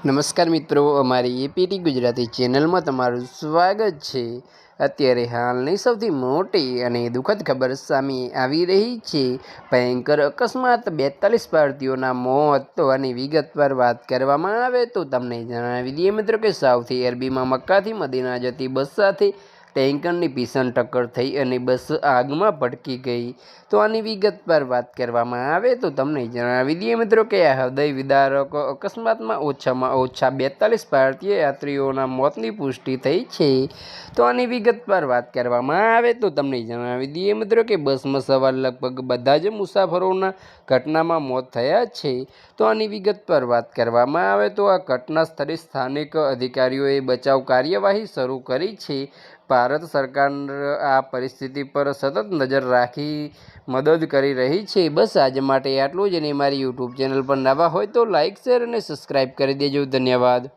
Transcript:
નમસ્કાર મિત્રો, અમારી એપીટી ગુજરાતી ચેનલમાં તમારું સ્વાગત છે। અત્યારે હાલની સૌથી મોટી અને દુઃખદ ખબર સામે આવી રહી છે। ભયંકર અકસ્માત, 42 ભારતીયોના મોત। તો આની વિગતવાર વાત કરવામાં આવે તો તમને જણાવી દઈએ મિત્રો કે સાઉદી અરબીમાં મક્કાથી મદીના જતી બસ સાથે ટેન્કરની ભીષણ ટક્કર થઈ અને બસ આગમાં ભડકી ગઈ। તો આની વિગતવાર વાત કરવામાં આવે તો તમને જણાવી દઈએ મિત્રો કે આ હૃદય વિદારક અકસ્માતમાં ઓછામાં ઓછા 42 ભારતીય યાત્રીઓના મોતની પુષ્ટિ થઈ છે। તો આની વિગતવાર વાત કરવામાં આવે તો તમને જણાવી દઈએ મિત્રો કે બસમાં સવાર લગભગ બધા જ મુસાફરોના ઘટનામાં મોત થયા છે। તો આની વિગતવાર વાત કરવામાં આવે તો આ ઘટના સ્થળે સ્થાનિક અધિકારીઓએ બચાવ કાર્યવાહી શરૂ કરી છે। ભારત સરકાર આ પરિસ્થિતિ પર સતત નજર રાખી મદદ કરી રહી છે। બસ આજ માટે આટલું જ, અને મારી યુટ્યુબ ચેનલ પર નવા હોય તો લાઇક, શેર અને સબસ્ક્રાઈબ કરી દેજો। ધન્યવાદ।